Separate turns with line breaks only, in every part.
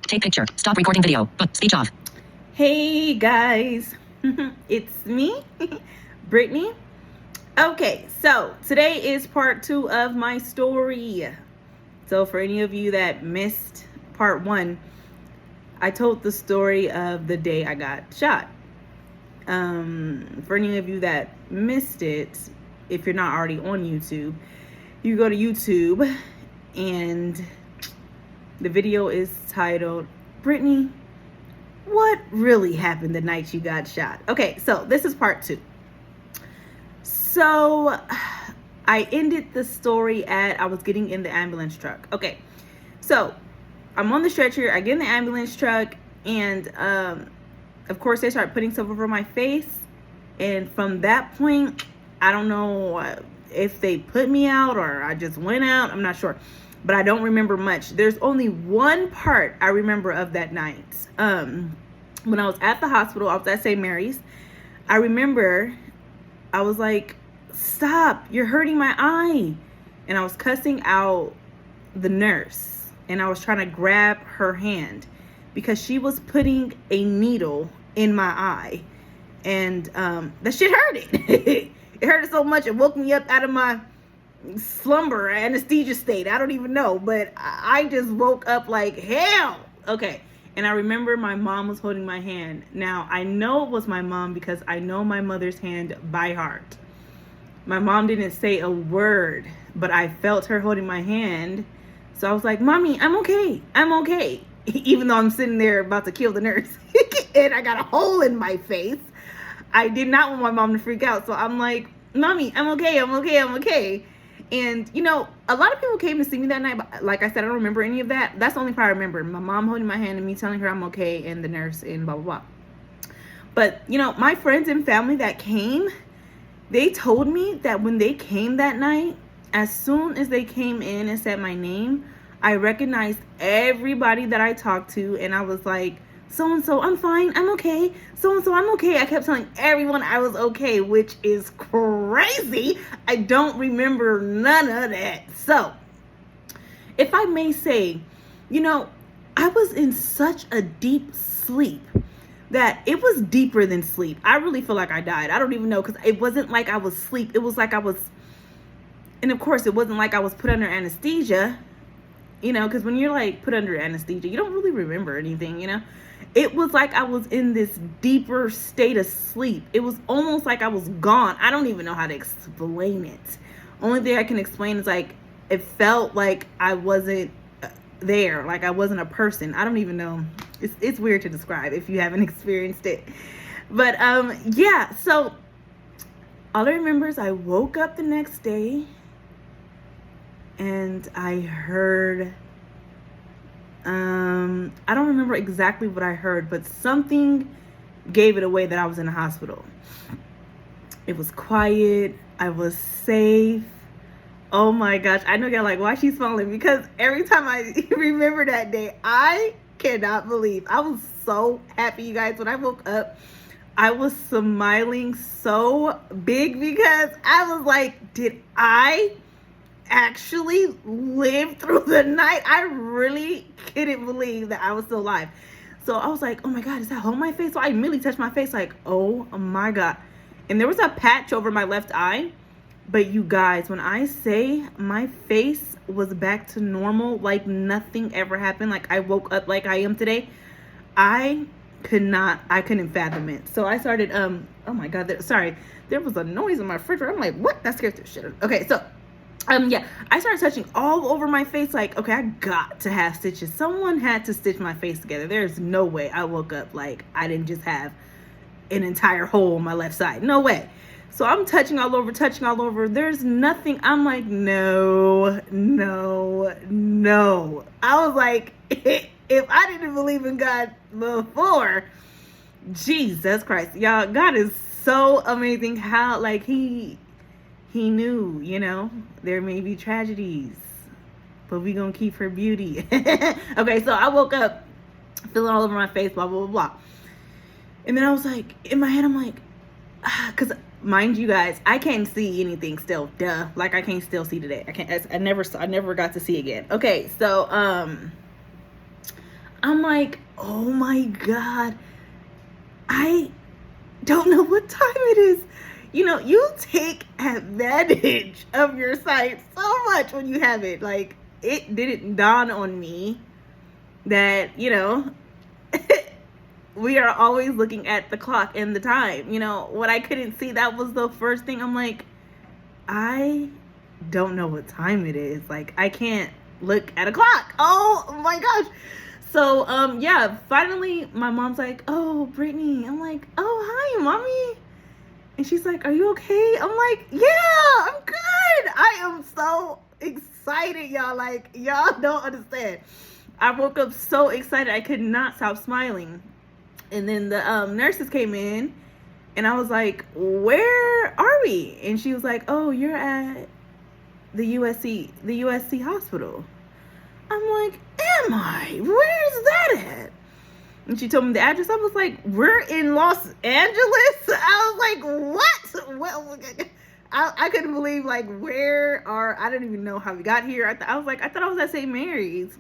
Take picture. Stop recording video. Speech off.
Hey guys, it's me, Brittany. Okay, so today is part 2 of my story. So for any of you that missed part 1, I told the story of the day I got shot. For any of you that missed it, if you're not already on YouTube, you go to YouTube and the video is titled, Brittany, what really happened the night you got shot? Okay, so this is part 2. So I ended the story at I was getting in the ambulance truck. Okay, so I'm on the stretcher, I get in the ambulance truck, and of course they start putting stuff over my face. And from that point, I don't know if they put me out or I just went out, I'm not sure. But I don't remember much. There's only one part I remember of that night. When I was at the hospital, I was at St. Mary's. I remember I was like, stop, you're hurting my eye. And I was cussing out the nurse. And I was trying to grab her hand because she was putting a needle in my eye. And that shit hurted. It hurted so much it woke me up out of my slumber, anesthesia state. I don't even know, but I just woke up like hell. Okay, and I remember my mom was holding my hand. Now I know it was my mom because I know my mother's hand by heart. My mom didn't say a word, but I felt her holding my hand. So I was like, Mommy, I'm okay, even though I'm sitting there about to kill the nurse and I got a hole in my face. I did not want my mom to freak out, so I'm like, Mommy, I'm okay. And, you know, a lot of people came to see me that night, but like I said, I don't remember any of that. That's the only part I remember. My mom holding my hand and me telling her I'm okay, and the nurse and blah, blah, blah. But, you know, my friends and family that came, they told me that when they came that night, as soon as they came in and said my name, I recognized everybody that I talked to, and I was like, so-and-so, I'm fine, I'm okay. So-and-so, I'm okay. I kept telling everyone I was okay, which is crazy. I don't remember none of that. So, if I may say, you know, I was in such a deep sleep that it was deeper than sleep. I really feel like I died. I don't even know, because it wasn't like I was asleep. It was like I was, and of course, it wasn't like I was put under anesthesia, you know, because when you're like put under anesthesia, you don't really remember anything, you know. It was like I was in this deeper state of sleep. It was almost like I was gone. I don't even know how to explain it. Only thing I can explain is like it felt like I wasn't there, like I wasn't a person. I don't even know. It's weird to describe if you haven't experienced it. But yeah, so all I remember is I woke up the next day and I heard I don't remember exactly what I heard, but something gave it away that I was in the hospital. It was quiet. I was safe. Oh my gosh. I know y'all like, why she's smiling? Because every time I remember that day, I cannot believe. I was so happy, you guys. When I woke up, I was smiling so big because I was like, did I actually lived through the night? I really couldn't believe that I was still alive. So I was like, oh my God, is that hole in my face? So I immediately touched my face like, oh my God. And there was a patch over my left eye. But you guys, when I say my face was back to normal, like nothing ever happened, like I woke up like I am today, I couldn't fathom it. So I started, oh my God, there was a noise in my refrigerator. I'm like, what? That scared the shit out of me. Okay, so yeah, I started touching all over my face like, okay, I got to have stitches. Someone had to stitch my face together. There's no way I woke up like I didn't just have an entire hole on my left side. No way. So I'm touching all over. There's nothing. I'm like, no. I was like, if I didn't believe in God before, Jesus Christ. Y'all, God is so amazing how, like, He knew, you know, there may be tragedies, but we gonna keep her beauty. Okay, so I woke up feeling all over my face, blah, blah, blah, blah. And then I was like, in my head, I'm like, because mind you guys, I can't see anything still. Duh. Like I can't still see today. I never got to see again. Okay, so I'm I'm like, oh my God, I don't know what time it is. You know, you take advantage of your sight so much when you have it. Like, it didn't dawn on me that, you know, we are always looking at the clock and the time. You know, what I couldn't see, that was the first thing. I'm like, I don't know what time it is. Like, I can't look at a clock. Oh my gosh. So, yeah, finally my mom's like, oh, Brittany. I'm like, oh, hi, mommy. And she's like, are you okay? I'm like, yeah, I'm good. I am so excited, y'all. Like, y'all don't understand. I woke up so excited. I could not stop smiling. And then the nurses came in, and I was like, where are we? And she was like, oh, you're at the USC hospital. I'm like, am I? Where's that at? And she told me the address. I was like, we're in Los Angeles? I was like, what? Well, I couldn't believe, like, I don't even know how we got here. I was like, I thought I was at St. Mary's.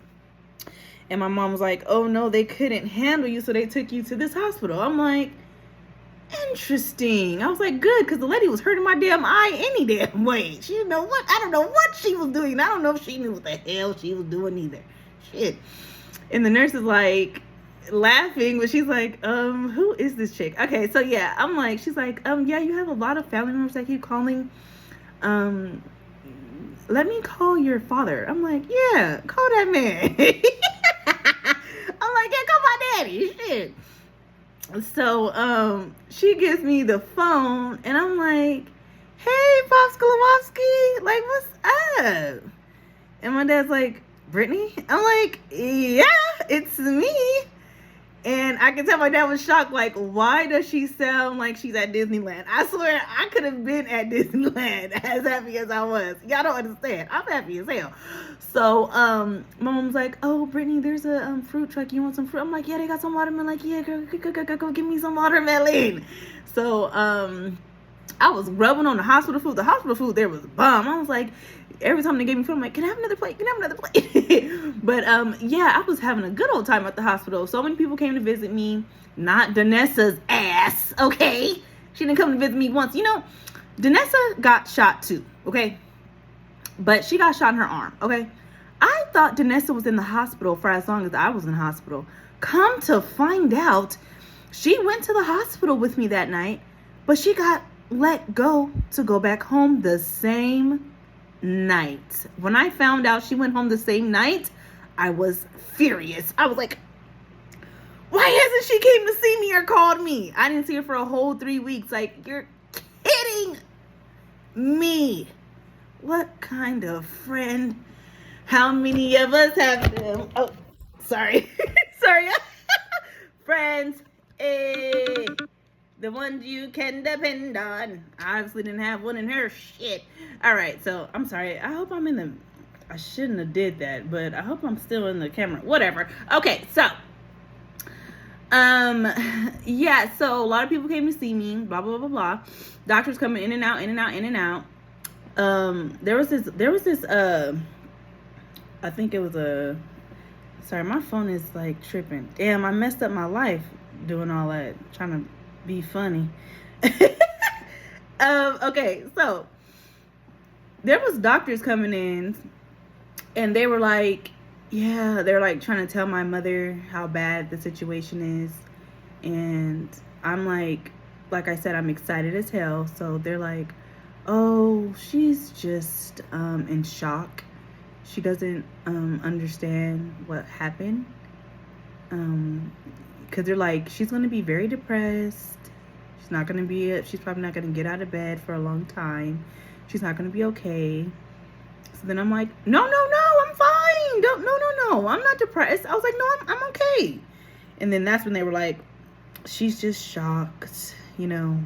And my mom was like, oh, no, they couldn't handle you, so they took you to this hospital. I'm like, interesting. I was like, good, because the lady was hurting my damn eye any damn way. She didn't know what, I don't know what she was doing. I don't know if she knew what the hell she was doing either. Shit. And the nurse is like laughing, but she's like, who is this chick? Okay, so yeah, I'm like, she's like, yeah, you have a lot of family members that keep calling. Let me call your father. I'm like, yeah, call that man. I'm like, yeah, call my daddy. Shit. So, she gives me the phone, and I'm like, hey, Pops Kolowski, like, what's up? And my dad's like, Brittany? I'm like, yeah, it's me. And I can tell my dad was shocked, like, why does she sound like she's at Disneyland? I swear, I could have been at Disneyland as happy as I was. Y'all don't understand. I'm happy as hell. So, my mom's like, oh, Brittany, there's a fruit truck. You want some fruit? I'm like, yeah, they got some watermelon. Like, yeah, girl, go give me some watermelon. So, I was rubbing on the hospital food. The hospital food there was bomb. I was like, every time they gave me food, I'm like, can I have another plate? Can I have another plate? But yeah, I was having a good old time at the hospital. So many people came to visit me. Not Danessa's ass, okay? She didn't come to visit me once. You know, Danessa got shot too, okay? But she got shot in her arm, okay? I thought Danessa was in the hospital for as long as I was in the hospital. Come to find out, she went to the hospital with me that night, but she got let go to go back home the same night. When I found out she went home the same night, I was furious. I was like, why hasn't she came to see me or called me? I didn't see her for a whole 3 weeks. Like, you're kidding me. What kind of friend? How many of us have them? Oh, sorry. Sorry. Friends. Hey. The ones you can depend on. I obviously didn't have one in her. Shit. All right, so I'm sorry. I hope I'm in the... I shouldn't have did that, but I hope I'm still in the camera. Whatever. Okay, so... yeah, so a lot of people came to see me. Blah, blah, blah, blah. Doctors coming in and out, in and out, in and out. There was this, I think it was a... Sorry, my phone is, like, tripping. Damn, I messed up my life doing all that. Trying to be funny. Okay, so there was doctors coming in, and they were like, yeah, they're like trying to tell my mother how bad the situation is. And I'm like I said, I'm excited as hell. So they're like, oh, she's just in shock. She doesn't understand what happened. Because they're like, she's going to be very depressed. She's probably not going to get out of bed for a long time. She's not going to be okay. So then I'm like, no, I'm fine. No, I'm not depressed. I was like, no, I'm okay. And then that's when they were like, she's just shocked, you know.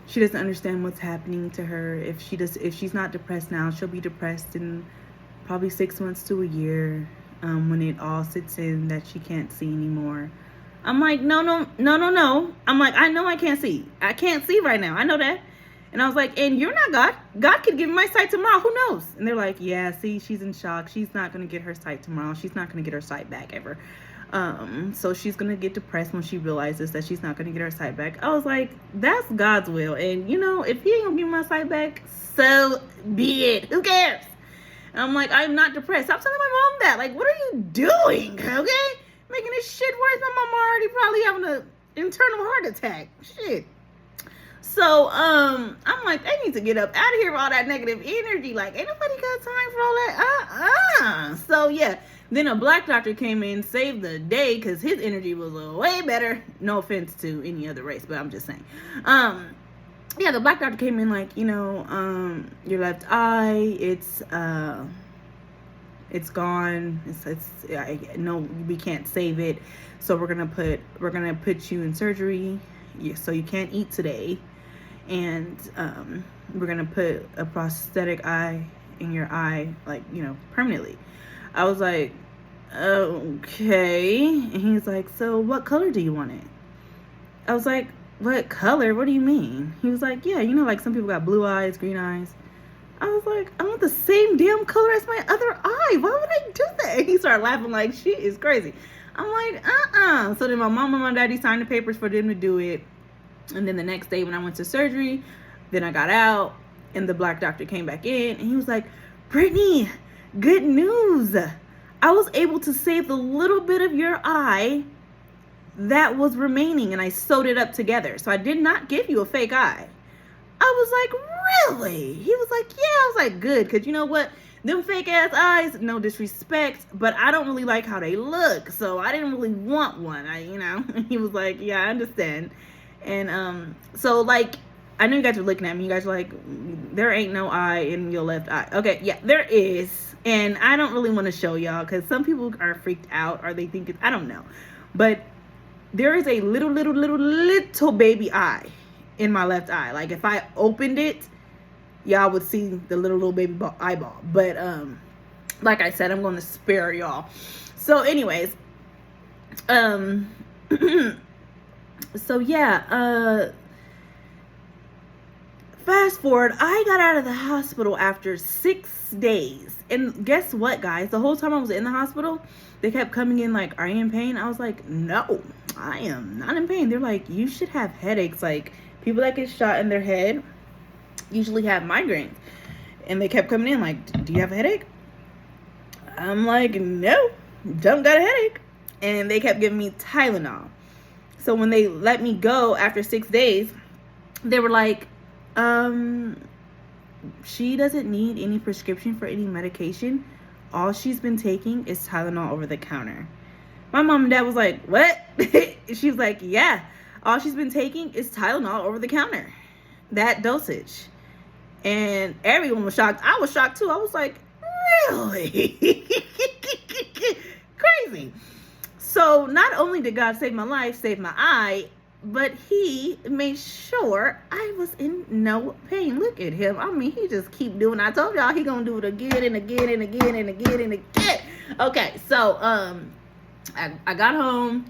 She doesn't understand what's happening to her. If she's not depressed now, she'll be depressed in probably 6 months to a year. When it all sits in that she can't see anymore. I'm like, no. I'm like, I know I can't see. I can't see right now. I know that. And I was like, and you're not God. God could give me my sight tomorrow. Who knows? And they're like, yeah, see, she's in shock. She's not going to get her sight tomorrow. She's not going to get her sight back ever. So she's going to get depressed when she realizes that she's not going to get her sight back. I was like, that's God's will. And, you know, if he ain't going to give me my sight back, so be it. Who cares? And I'm like, I'm not depressed. Stop telling my mom that. Like, what are you doing? Okay? Making this shit worse. My mom already probably having an internal heart attack. Shit. So, I'm like, they need to get up out of here with all that negative energy. Like, ain't nobody got time for all that. So, yeah. Then a black doctor came in, saved the day, because his energy was way better. No offense to any other race, but I'm just saying. Yeah, the black doctor came in like, you know, your left eye, it's gone. No, we can't save it. So we're gonna put you in surgery. So you can't eat today. And we're gonna put a prosthetic eye in your eye, like, you know, permanently. I was like, okay. And he's like, so what color do you want it? I was like, what color? What do you mean? He was like, yeah, you know, like some people got blue eyes, green eyes. I was like, I want the same damn color as my other eye. Why would I do that? And he started laughing like, she is crazy. I'm like, So then my mom and my daddy signed the papers for them to do it. And then the next day when I went to surgery, then I got out and the black doctor came back in and he was like, Brittany, good news. I was able to save the little bit of your eye that was remaining and I sewed it up together. So I did not give you a fake eye. I was like, really? He was like, yeah. I was like, good. Because you know what? Them fake ass eyes, no disrespect, but I don't really like how they look. So I didn't really want one. He was like, yeah, I understand. And so like, I know you guys were looking at me. You guys were like, there ain't no eye in your left eye. Okay, yeah, there is. And I don't really want to show y'all because some people are freaked out or they think it's, I don't know. But there is a little baby eye in my left eye. Like if I opened it, y'all would see the little baby eyeball. But like I said, I'm going to spare y'all. So anyways, so yeah, fast forward, I got out of the hospital after 6 days. And guess what, guys? The whole time I was in the hospital, they kept coming in like, are you in pain? I was like, no, I am not in pain. They're like, you should have headaches. Like, people that get shot in their head usually have migraines. And they kept coming in like, do you have a headache? I'm like, no, don't got a headache. And they kept giving me Tylenol. So when they let me go after 6 days, they were like, she doesn't need any prescription for any medication. All she's been taking is Tylenol over the counter. My mom and dad was like, what? She was like, yeah, all she's been taking is Tylenol over the counter. That dosage. And everyone was shocked. I was shocked too. I was like, really? Crazy. So not only did God save my life, save my eye, but he made sure I was in no pain. Look at him. I mean, he just keep doing it. I told y'all he gonna do it again and again and again and again and again. Okay, so I got home.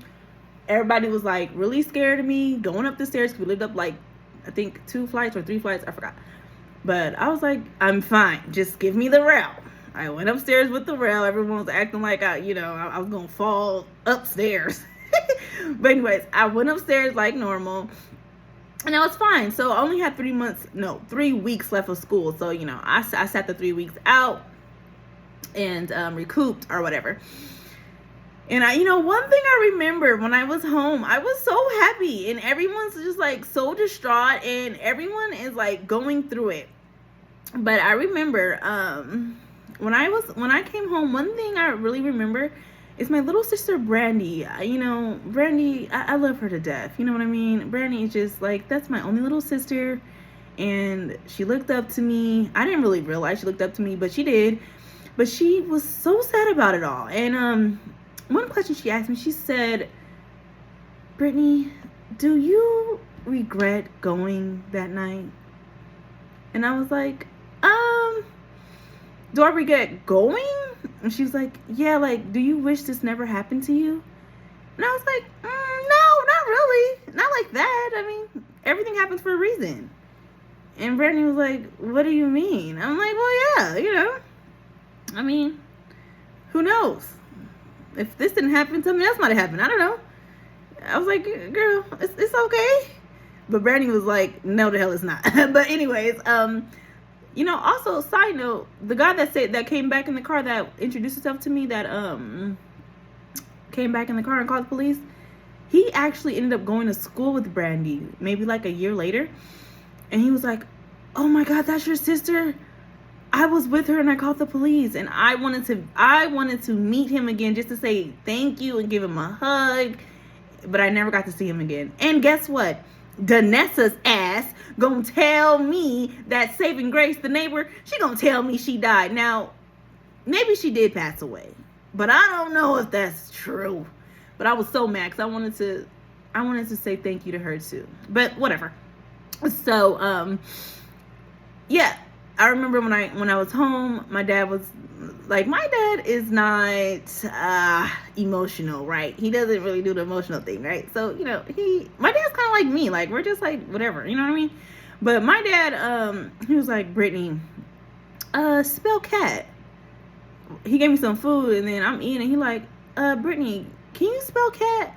Everybody was like really scared of me going up the stairs. We lived up like, I think 2 flights or 3 flights. I forgot. But I was like, I'm fine. Just give me the rail. I went upstairs with the rail. Everyone was acting like I was gonna fall upstairs. But anyways, I went upstairs like normal and I was fine. So I only had 3 weeks left of school. So, I sat the 3 weeks out and recouped or whatever. And one thing I remember when I was home, I was so happy and everyone's just like so distraught and everyone is like going through it. But I remember when I came home, one thing I really remember is my little sister Brandy. Brandy, I love her to death. You know what I mean? Brandy is just like, that's my only little sister. And she looked up to me. I didn't really realize she looked up to me, but she did. But she was so sad about it all. And one question she asked me, she said, Brittany, do you regret going that night? And I was like, do I regret going? And she was like, yeah, like, do you wish this never happened to you? And I was like, no, not really. Not like that. I mean, everything happens for a reason. And Brittany was like, what do you mean? I'm like, well, yeah, I mean, who knows? If this didn't happen, something else might have happened. I don't know. I was like, girl, it's okay. But Brittany was like, no, the hell it's not. But anyways, also side note, the guy that came back in the car that introduced himself to me, that came back in the car and called the police, he actually ended up going to school with Brandy maybe like a year later. And he was like, oh my God, that's your sister? I was with her and I called the police. And I wanted to meet him again just to say thank you and give him a hug. But I never got to see him again. And guess what? Danessa's ass gonna tell me that Saving Grace, the neighbor, she gonna tell me she died. Now, maybe she did pass away, but I don't know if that's true. But I was so mad because I wanted to say thank you to her too. But whatever. So, yeah, I remember when I was home, my dad is not emotional, right? He doesn't really do the emotional thing, right? So, my dad's kind of like me. Like, we're just like, whatever, you know what I mean? But my dad, he was like, Brittany, spell cat. He gave me some food, and then I'm eating, and he like, Brittany, can you spell cat?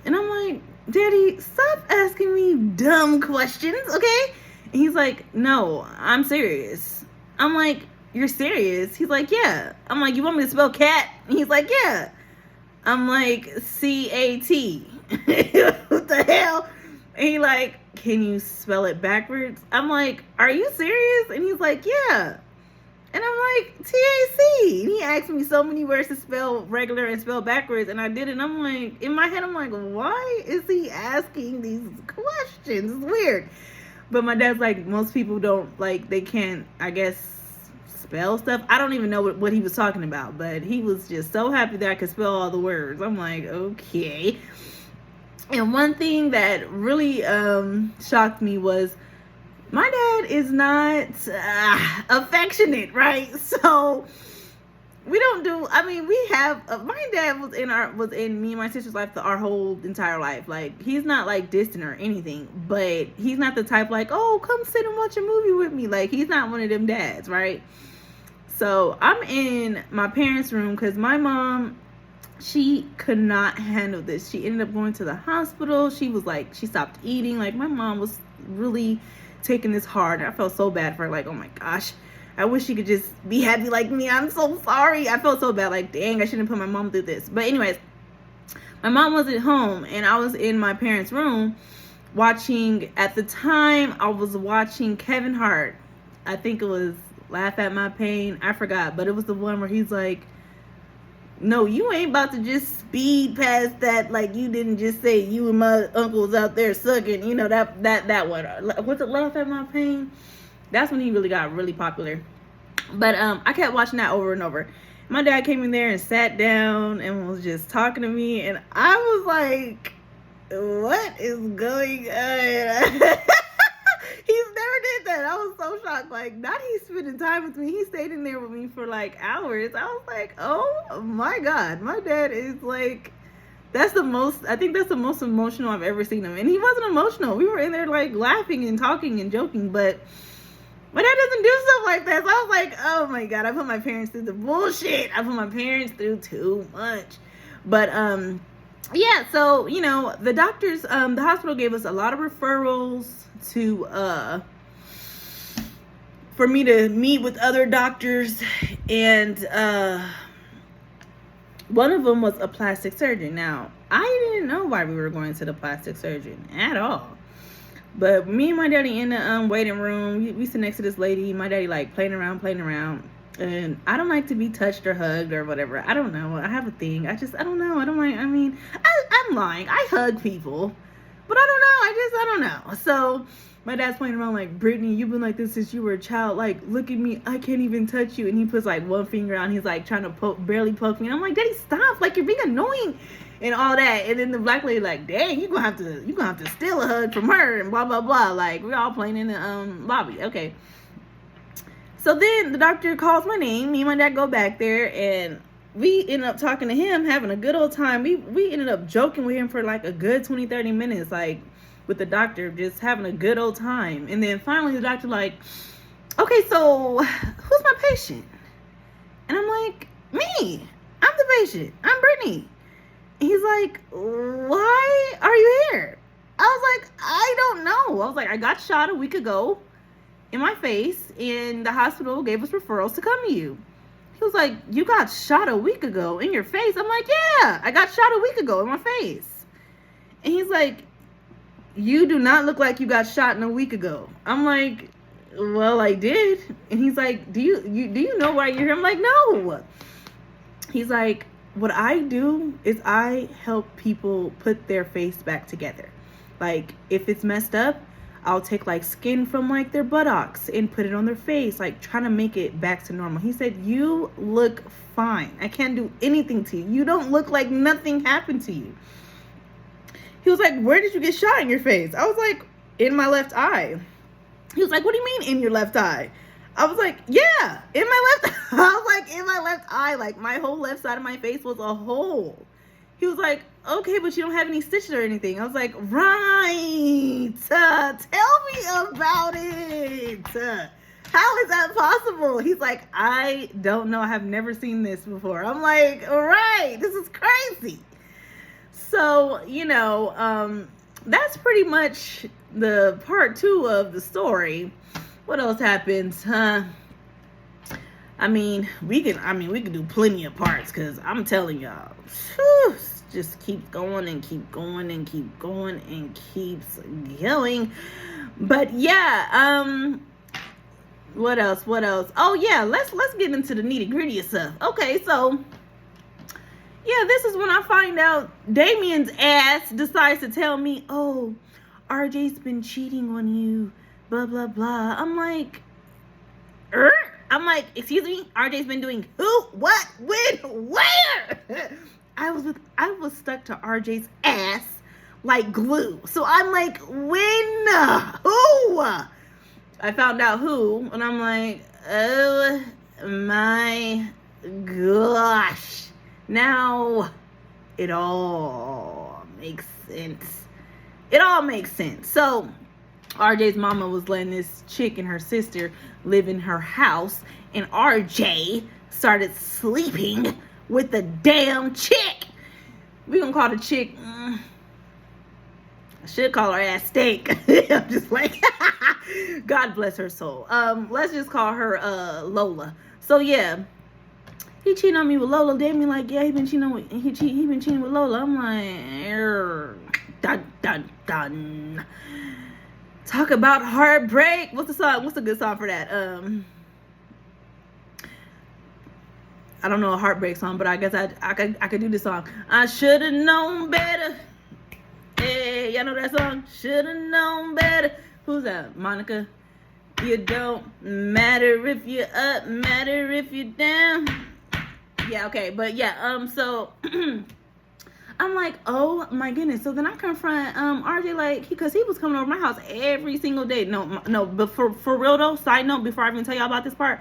And I'm like, Daddy, stop asking me dumb questions, okay? And he's like, no, I'm serious. I'm like, you're serious? He's like, yeah. I'm like, you want me to spell cat? And he's like, yeah. I'm like, C-A-T. What the hell? And he like, can you spell it backwards? I'm like, are you serious? And he's like, yeah. And I'm like, T-A-C. And he asked me so many words to spell regular and spell backwards, and I did it. And I'm like, in my head, I'm like, why is he asking these questions? It's weird. But my dad's like, most people don't, like, they can't, I guess, spell stuff. I don't even know what he was talking about, but he was just so happy that I could spell all the words. I'm like, okay. And one thing that really shocked me was my dad is not affectionate, right? So we don't do, I mean, we have, my dad was in me and my sister's life our whole entire life. Like, he's not like distant or anything, but he's not the type like, oh, come sit and watch a movie with me. Like, he's not one of them dads, right? So I'm in my parents' room because my mom, she could not handle this. She ended up going to the hospital. She was like, she stopped eating. Like, my mom was really taking this hard. I felt so bad for her. Like, oh my gosh, I wish she could just be happy like me. I'm so sorry. I felt so bad. Like, dang, I shouldn't put my mom through this. But anyways, my mom wasn't home and I was in my parents' room watching, at the time, I was watching Kevin Hart. I think it was Laugh at My Pain. I forgot, but it was the one where he's like, no, you ain't about to just speed past that. Like, you didn't just say you and my uncles out there sucking. You know, that one. What's it, Laugh at My Pain? That's when he really got really popular. But I kept watching that over and over. My dad came in there and sat down and was just talking to me. And I was like, what is going on? He's never did that. I was so shocked. Like, not he's spending time with me. He stayed in there with me for like hours. I was like, oh my God. My dad is like, I think that's the most emotional I've ever seen him. And he wasn't emotional. We were in there like laughing and talking and joking, but my dad doesn't do stuff like that. So I was like, oh my God, I put my parents through the bullshit. I put my parents through too much. But, yeah, so, the doctors, the hospital gave us a lot of referrals for me to meet with other doctors, and one of them was a plastic surgeon. Now, I didn't know why we were going to the plastic surgeon at all, but me and my daddy in the waiting room, we sit next to this lady. My daddy like playing around, and I don't like to be touched or hugged or whatever. I don't know, I have a thing. I don't know. I don't like, I'm lying. I hug people, but I don't know. I don't know. So my dad's playing around like, Brittany, you've been like this since you were a child. Like, look at me. I can't even touch you. And he puts like one finger out. He's like trying to barely poke me. And I'm like, Daddy, stop. Like, you're being annoying and all that. And then the black lady like, dang, you're gonna have to steal a hug from her and blah, blah, blah. Like, we're all playing in the lobby. Okay. So then the doctor calls my name. Me and my dad go back there and we ended up talking to him, having a good old time. We ended up joking with him for like a good 20-30 minutes. Like, with the doctor, just having a good old time. And then finally the doctor like, okay, so who's my patient? And I'm like, me. I'm the patient. I'm Brittany. And he's like, why are you here? I was like, I don't know. I was like, I got shot a week ago in my face, and the hospital gave us referrals to come to you. He was like, you got shot a week ago in your face? I'm like, yeah, I got shot a week ago in my face. And he's like, you do not look like you got shot in a week ago. I'm like, well, I did. And he's like, do you know why you're here? I'm like, no. He's like, what I do is I help people put their face back together. Like, if it's messed up, I'll take like skin from like their buttocks and put it on their face, like trying to make it back to normal. He said, you look fine. I can't do anything to you. You don't look like nothing happened to you. He was like, where did you get shot in your face? I was like, in my left eye. He was like, what do you mean in your left eye? I was like, yeah, in my left. I was like, in my left eye, like my whole left side of my face was a hole. He was like, okay, but you don't have any stitches or anything. I was like, right. Tell me about it. How is that possible? He's like, I don't know. I have never seen this before. I'm like, all right, this is crazy. So, that's pretty much the part 2 of the story. What else happens? I mean, we could do plenty of parts, because I'm telling y'all, just keep going and keep going and keep going and keeps going. But yeah, what else? Oh yeah, let's get into the nitty gritty of stuff. Okay, so yeah, this is when I find out Damien's ass decides to tell me, oh, RJ's been cheating on you, blah blah blah. I'm like, excuse me, RJ's been doing who, what, when, where? I was stuck to RJ's ass like glue. So I'm like, when, who? I found out who, and I'm like, oh my gosh. Now it all makes sense. It all makes sense. So RJ's mama was letting this chick and her sister live in her house, and RJ started sleeping with the damn chick. We gonna call the chick, I should call her ass Steak. I'm just like, God bless her soul. Let's just call her Lola. So yeah, he cheated on me with Lola. Damien like, yeah, he been cheating with Lola. I'm like, dun dun dun. Talk about heartbreak. What's the song? What's a good song for that? I don't know a heartbreak song, but I guess I could do this song. I should have known better. Hey, y'all know that song? Should have known better. Who's that? Monica. You don't matter if you're up, matter if you're down. Yeah, okay, but yeah, so I'm like, oh my goodness. So then I confront RJ like, because he was coming over my house every single day. No, but for real though, side note, before I even tell y'all about this part,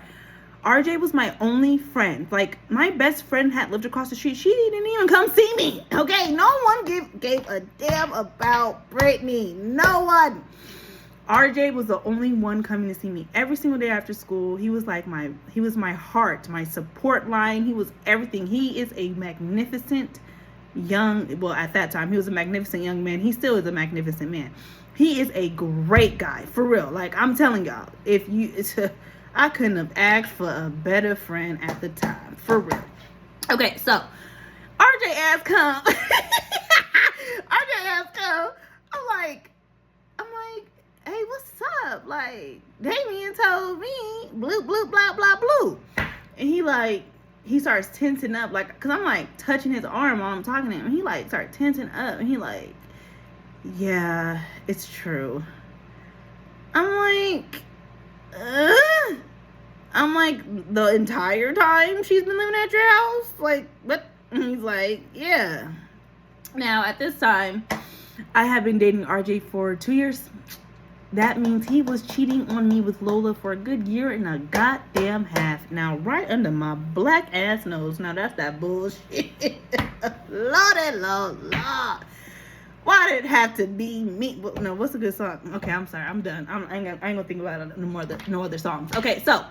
RJ was my only friend. Like, my best friend had lived across the street. She didn't even come see me. Okay, no one gave a damn about Brittany. No one. RJ was the only one coming to see me every single day after school. He was like he was my heart, my support line. He was everything. He is a magnificent at that time, he was a magnificent young man. He still is a magnificent man. He is a great guy, for real. Like, I'm telling y'all, I couldn't have asked for a better friend at the time, for real. Okay, so RJ ass come. RJ ass come. I'm like, hey, what's up? Like, Damien told me, blue, blue, blah, blah, blue. And he starts tensing up, like, because I'm like touching his arm while I'm talking to him. And he like starts tensing up, and he like, yeah, it's true. I'm like, the entire time she's been living at your house? Like, what? And he's like, yeah. Now, at this time, I have been dating RJ for 2 years. That means he was cheating on me with Lola for a good year and a goddamn half. Now, right under my black ass nose. Now, that's that bullshit. Lord. Why did it have to be me? Well, no, what's a good song? Okay, I'm sorry. I'm done. I ain't gonna think about it no other songs. Okay, so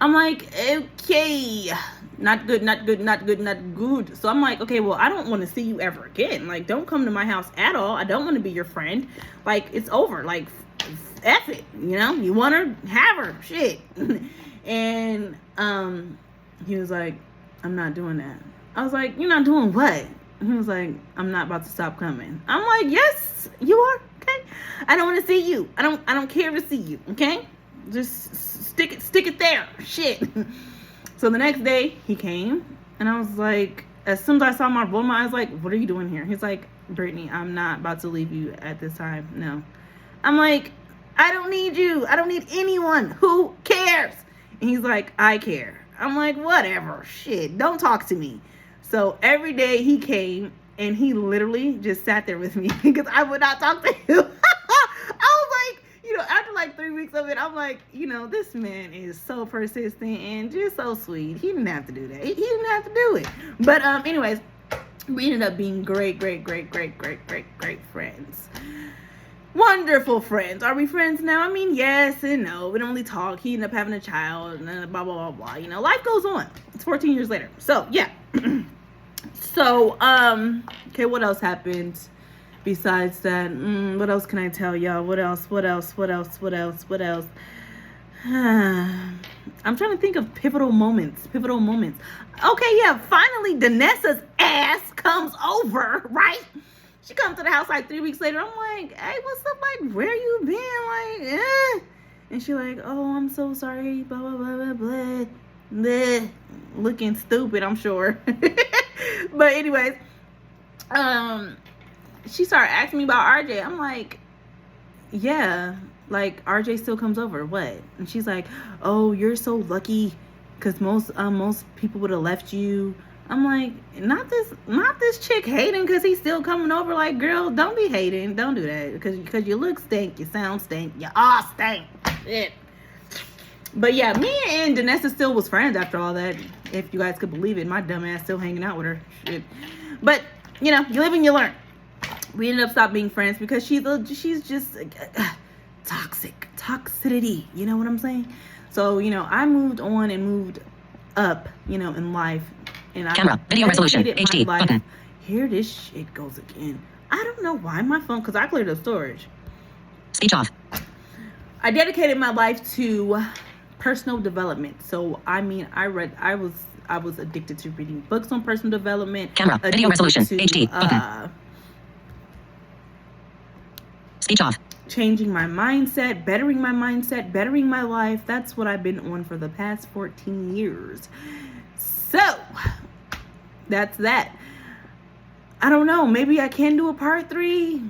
I'm like, okay, not good, not good, not good, not good. So I'm like, okay, well, I don't want to see you ever again. Like, don't come to my house at all. I don't want to be your friend. Like, it's over. Like, F it. You know, you want her, have her. Shit. And he was like, I'm not doing that. I was like, you're not doing what? He was like, I'm not about to stop coming. I'm like, yes, you are. Okay. I don't want to see you. I don't care to see you. Okay. Just stick it there. Shit. So the next day he came and I was like, as soon as I saw my roll, I was like, what are you doing here? He's like, Brittany, I'm not about to leave you at this time. No. I'm like, I don't need you. I don't need anyone. Who cares? And he's like, I care. I'm like, whatever. Shit. Don't talk to me. So every day he came and he literally just sat there with me because I would not talk to him. I was like, you know, after like 3 weeks of it, I'm like, you know, this man is so persistent and just so sweet. He didn't have to do that. He didn't have to do it. But anyways, we ended up being great friends. Wonderful friends. Are we friends now? I mean, yes and no. We don't really talk. He ended up having a child and then blah, blah, blah, blah. You know, life goes on. It's 14 years later. So, yeah. So, okay, what else happened besides that? What else can I tell y'all? What else? I'm trying to think of pivotal moments. Okay, yeah, finally Danessa's ass comes over, right? She comes to the house like 3 weeks later. I'm like, hey, what's up? Like, where you been? Like, And she like, oh, I'm so sorry, blah, blah, blah, blah, blah. Bleh. Looking stupid, I'm sure. But anyways, she started asking me about RJ. I'm like, yeah, like RJ still comes over. What? And she's like, oh, you're so lucky because most people would have left you. I'm like, not this chick hating because he's still coming over. Like, girl, don't be hating. Don't do that because you look stink, you sound stink, you all stink. Shit. But yeah, me and Danessa still was friends after all that. If you guys could believe it, my dumb ass still hanging out with her. Shit. But you know, you live and you learn. We ended up stopping being friends because she's just toxicity. You know what I'm saying? So you know, I moved on and moved up. You know, in life. And
camera, video resolution, HD, button.
Here this shit goes again. I don't know why my phone, because I cleared the storage.
Speech off.
I dedicated my life to personal development. So I mean, I was addicted to reading books on personal development.
Camera, video resolution, HD, button. Speech off.
Changing my mindset, bettering my life. That's what I've been on for the past 14 years. So, that's that. I don't know. Maybe I can do a part 3.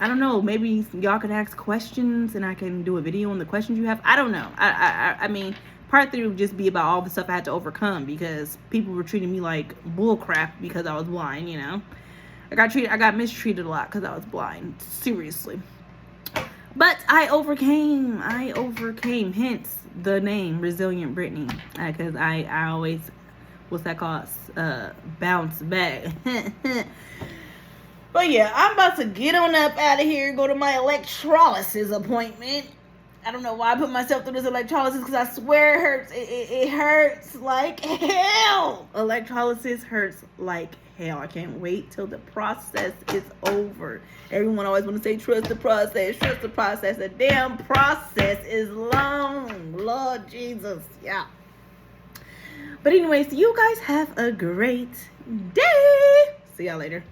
I don't know. Maybe y'all can ask questions and I can do a video on the questions you have. I don't know. I mean, part 3 would just be about all the stuff I had to overcome because people were treating me like bull crap because I was blind, you know. I got mistreated a lot because I was blind. Seriously. But I overcame. Hence the name Resilient Brittany. Because I always... What's that called? Bounce back. But yeah, I'm about to get on up out of here, go to my electrolysis appointment. I don't know why I put myself through this electrolysis because I swear it hurts. It hurts like hell. Electrolysis hurts like hell. I can't wait till the process is over. Everyone always want to say, trust the process. The damn process is long. Lord Jesus. Yeah. But anyways, you guys have a great day. See y'all later.